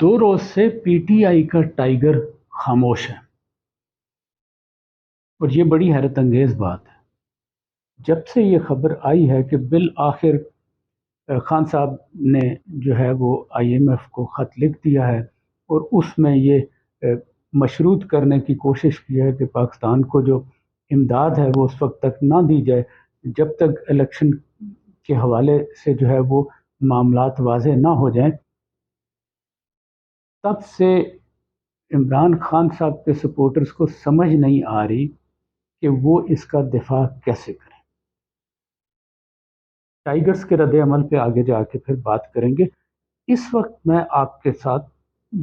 दो रोज से पीटीआई का टाइगर खामोश है और ये बड़ी हैरत अंगेज बात है। जब से ये खबर आई है कि बिल आखिर खान साहब ने जो है वो आईएमएफ को ख़त लिख दिया है और उसमें ये मशरूत करने की कोशिश की है कि पाकिस्तान को जो इमदाद है वो उस वक्त तक ना दी जाए जब तक इलेक्शन के हवाले से जो है वो मामलात वाज़ेह ना हो जाएं। तब से इमरान खान साहब के सपोर्टर्स को समझ नहीं आ रही कि वो इसका दिफा कैसे करें। टाइगर्स के रद्द अमल पे आगे जाके फिर बात करेंगे। इस वक्त मैं आपके साथ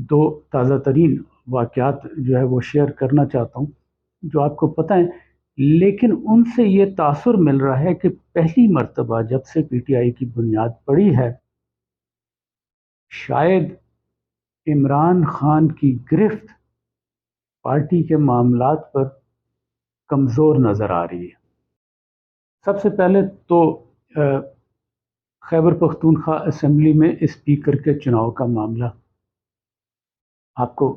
दो ताज़ा तरीन वाक़यात जो है वो शेयर करना चाहता हूँ जो आपको पता है, लेकिन उनसे ये तासुर मिल रहा है कि पहली मर्तबा जब से पीटीआई की बुनियाद पड़ी है शायद इमरान खान की गिरफ्त पार्टी के मामलात पर कमज़ोर नज़र आ रही है। सबसे पहले तो खैबर पख्तूनख्वा असेंबली में स्पीकर के चुनाव का मामला। आपको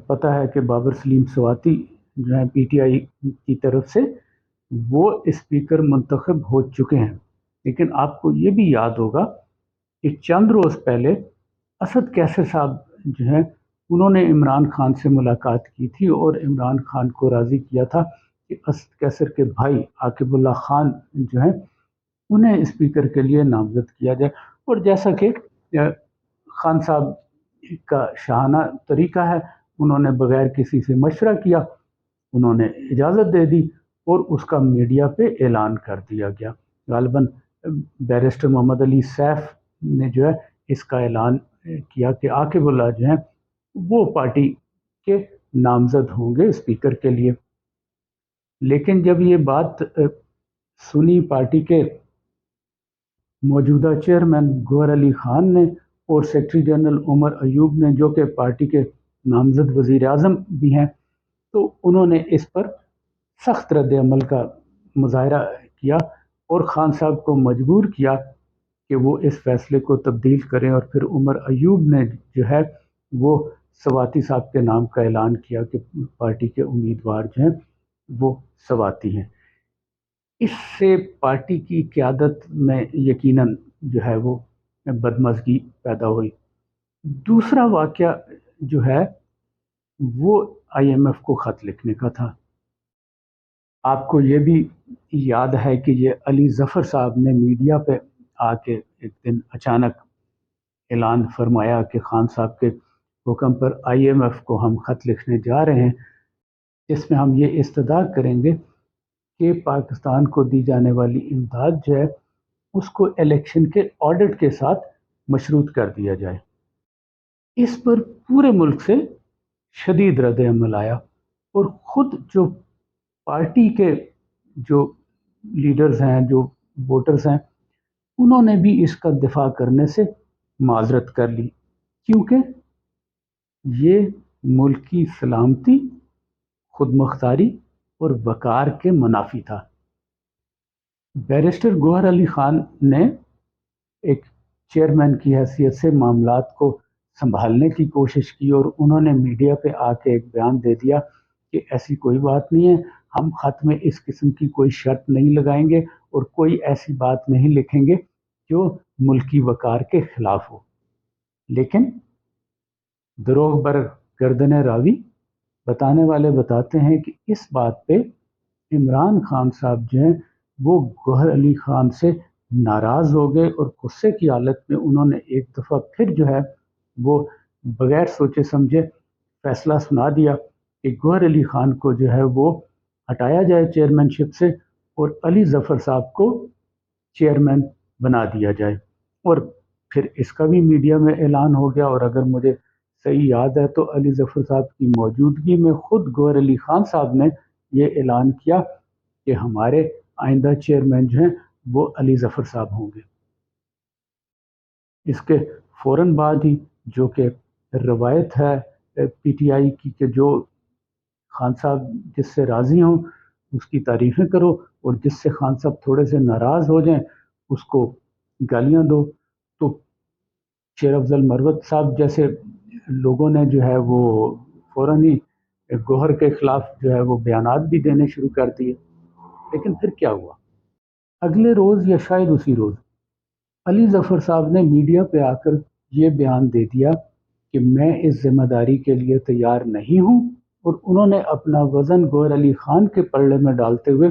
पता है कि बाबर सलीम स्वाति जो है पीटीआई की तरफ से वो स्पीकर मुंतखब हो चुके हैं, लेकिन आपको ये भी याद होगा कि चंद रोज़ पहले असद कैसर साहब जो हैं उन्होंने इमरान खान से मुलाकात की थी और इमरान खान को राज़ी किया था कि असद कैसर के भाई आकिबुल्ला खान जो हैं उन्हें स्पीकर के लिए नामजद किया जाए। और जैसा कि खान साहब का शाहाना तरीका है, उन्होंने बगैर किसी से मशवरा किया उन्होंने इजाज़त दे दी और उसका मीडिया पे ऐलान कर दिया गया। गालिबन बैरिस्टर मोहम्मद अली सैफ ने जो है इसका ऐलान किया कि आकिबुल्ला जो है वो पार्टी के नामजद होंगे स्पीकर के लिए। लेकिन जब ये बात सुनी पार्टी के मौजूदा चेयरमैन गौहर अली खान ने और सेक्रेटरी जनरल उमर अयूब ने जो कि पार्टी के नामजद वज़ीर आज़म भी हैं, तो उन्होंने इस पर सख्त रद्द अमल का मुजाहरा किया और खान साहब को मजबूर किया कि वो इस फैसले को तब्दील करें। और फिर उमर अयूब ने जो है वो सवाती साहब के नाम का ऐलान किया कि पार्टी के उम्मीदवार जो हैं वो सवाती हैं। इससे पार्टी की क़यादत में यकीनन जो है वो बदमज़गी पैदा हुई। दूसरा वाक़या जो है वो आईएमएफ को ख़त लिखने का था। आपको ये भी याद है कि ये अली ज़फ़र साहब ने मीडिया पे आके एक दिन अचानक ऐलान फरमाया कि खान साहब के हुक्म पर आईएमएफ को हम ख़त लिखने जा रहे हैं, जिसमें हम ये इस्तदा करेंगे कि पाकिस्तान को दी जाने वाली इमदाद जो है उसको इलेक्शन के ऑडिट के साथ मशरूत कर दिया जाए। इस पर पूरे मुल्क से शदीद रद्द अमल आया और ख़ुद जो पार्टी के जो लीडर्स हैं, जो वोटर्स हैं, उन्होंने भी इसका दिफा करने से माजरत कर ली, क्योंकि ये मुल्क की सलामती, खुद मुख्तारी और वकार के मुनाफी था। बैरिस्टर गौहर अली खान ने एक चेयरमैन की हैसियत से मामलात को संभालने की कोशिश की और उन्होंने मीडिया पे आके एक बयान दे दिया कि ऐसी कोई बात नहीं है, हम ख़त में इस किस्म की कोई शर्त नहीं लगाएंगे और कोई ऐसी बात नहीं लिखेंगे जो मुल्की वकार के ख़िलाफ़ हो। लेकिन दरोग बर गर्दन रावी बताने वाले बताते हैं कि इस बात पे इमरान खान साहब जो हैं वो गौहर अली खान से नाराज़ हो गए और गुस्से की हालत में उन्होंने एक दफ़ा फिर जो है वो बग़ैर सोचे समझे फ़ैसला सुना दिया कि गौहर अली खान को जो है वो हटाया जाए चेयरमैनशिप से और अली ज़फ़र साहब को चेयरमैन बना दिया जाए। और फिर इसका भी मीडिया में ऐलान हो गया और अगर मुझे सही याद है तो अली ज़फ़र साहब की मौजूदगी में ख़ुद गौहर अली खान साहब ने ये ऐलान किया कि हमारे आइंदा चेयरमैन जो हैं वो अली ज़फ़र साहब होंगे। इसके फ़ौरन बाद ही जो कि रवायत है पीटीआई की कि जो खान साहब जिससे राज़ी हों उसकी तारीफ़ें करो और जिससे खान साहब थोड़े से नाराज़ हो जाएं उसको गालियाँ दो। तो शेर अफजल मरवत साहब जैसे لوگوں نے جو ہے وہ فوراً ہی گوہر کے خلاف جو ہے وہ بیانات بھی دینے شروع کر دیے۔ لیکن پھر کیا ہوا؟ اگلے روز یا شاید اسی روز علی ظفر صاحب نے میڈیا پہ آ کر یہ بیان دے دیا کہ میں اس ذمہ داری کے لیے تیار نہیں ہوں، اور انہوں نے اپنا وزن گوہر علی خان کے پلڑے میں ڈالتے ہوئے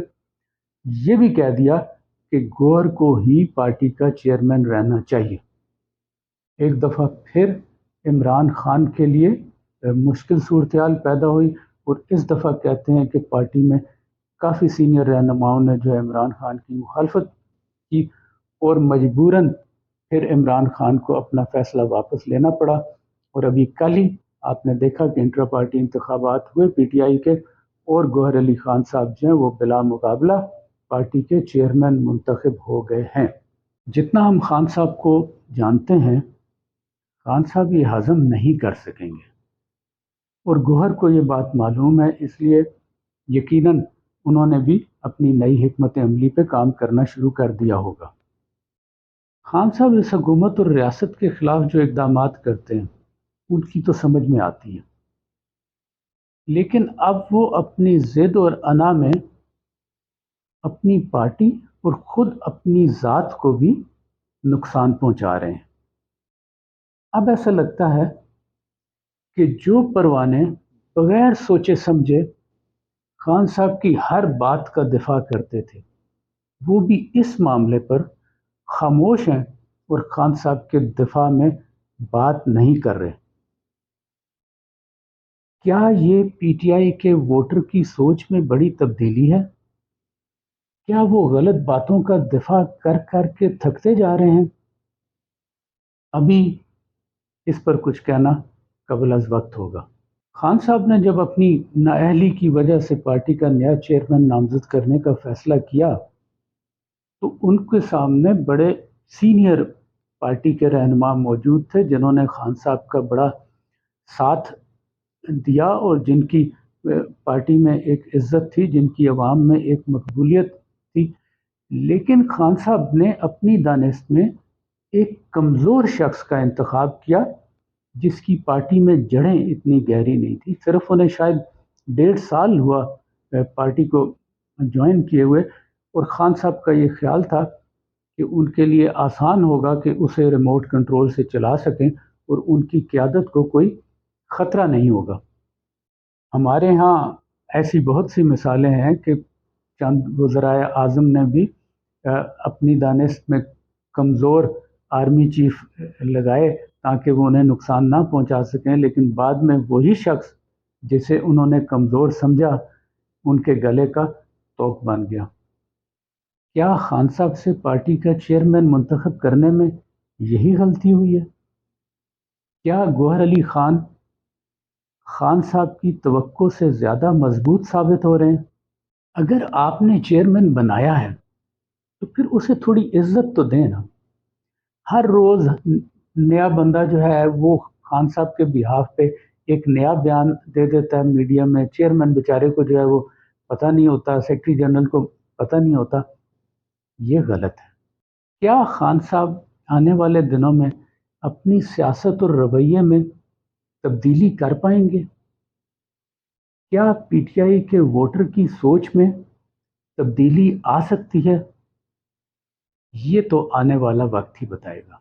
یہ بھی کہہ دیا کہ گوہر کو ہی پارٹی کا چیئرمین رہنا چاہیے۔ ایک دفعہ پھر عمران خان کے لیے مشکل صورتحال پیدا ہوئی، اور اس دفعہ کہتے ہیں کہ پارٹی میں کافی سینئر رہنماؤں نے جو ہے عمران خان کی مخالفت کی، اور مجبوراً پھر عمران خان کو اپنا فیصلہ واپس لینا پڑا۔ اور ابھی کل ہی آپ نے دیکھا کہ انٹرا پارٹی انتخابات ہوئے پی ٹی آئی کے، اور گوہر علی خان صاحب جو ہیں وہ بلا مقابلہ پارٹی کے چیئرمین منتخب ہو گئے ہیں۔ جتنا ہم خان صاحب کو جانتے ہیں، خان صاحب یہ ہضم نہیں کر سکیں گے، اور گوہر کو یہ بات معلوم ہے، اس لیے یقیناً انہوں نے بھی اپنی نئی حکمت عملی پہ کام کرنا شروع کر دیا ہوگا۔ خان صاحب اس حکومت اور ریاست کے خلاف جو اقدامات کرتے ہیں ان کی تو سمجھ میں آتی ہے، لیکن اب وہ اپنی ضد اور انا میں اپنی پارٹی اور خود اپنی ذات کو بھی نقصان پہنچا رہے ہیں۔ اب ایسا لگتا ہے کہ جو پروانے بغیر سوچے سمجھے خان صاحب کی ہر بات کا دفاع کرتے تھے، وہ بھی اس معاملے پر خاموش ہیں اور خان صاحب کے دفاع میں بات نہیں کر رہے۔ کیا یہ پی ٹی آئی کے ووٹر کی سوچ میں بڑی تبدیلی ہے؟ کیا وہ غلط باتوں کا دفاع کر کر کے تھکتے جا رہے ہیں؟ ابھی اس پر کچھ کہنا قبل از وقت ہوگا۔ خان صاحب نے جب اپنی نااہلی کی وجہ سے پارٹی کا نیا چیئرمین نامزد کرنے کا فیصلہ کیا تو ان کے سامنے بڑے سینئر پارٹی کے رہنما موجود تھے، جنہوں نے خان صاحب کا بڑا ساتھ دیا اور جن کی پارٹی میں ایک عزت تھی، جن کی عوام میں ایک مقبولیت تھی۔ لیکن خان صاحب نے اپنی دانست میں ایک کمزور شخص کا انتخاب کیا، جس کی پارٹی میں جڑیں اتنی گہری نہیں تھی۔ صرف انہیں شاید 1.5 سال ہوا پارٹی کو جوائن کیے ہوئے، اور خان صاحب کا یہ خیال تھا کہ ان کے لیے آسان ہوگا کہ اسے ریموٹ کنٹرول سے چلا سکیں اور ان کی قیادت کو کوئی خطرہ نہیں ہوگا۔ ہمارے ہاں ایسی بہت سی مثالیں ہیں کہ چند وزرائے اعظم نے بھی اپنی دانست میں کمزور آرمی چیف لگائے تاکہ وہ انہیں نقصان نہ پہنچا سکیں، لیکن بعد میں وہی شخص جسے انہوں نے کمزور سمجھا ان کے گلے کا توق بن گیا۔ کیا خان صاحب سے پارٹی کا چیئرمین منتخب کرنے میں یہی غلطی ہوئی ہے؟ کیا گوہر علی خان خان صاحب کی توقع سے زیادہ مضبوط ثابت ہو رہے ہیں؟ اگر آپ نے چیئرمین بنایا ہے تو پھر اسے تھوڑی عزت تو دیں نا۔ ہر روز نیا بندہ جو ہے وہ خان صاحب کے بہاف پہ ایک نیا بیان دے دیتا ہے میڈیا میں، چیئرمین بیچارے کو جو ہے وہ پتہ نہیں ہوتا، سیکرٹری جنرل کو پتہ نہیں ہوتا۔ یہ غلط ہے۔ کیا خان صاحب آنے والے دنوں میں اپنی سیاست اور رویے میں تبدیلی کر پائیں گے؟ کیا پی ٹی آئی کے ووٹر کی سوچ میں تبدیلی آ سکتی ہے؟ یہ تو آنے والا وقت ہی بتائے گا۔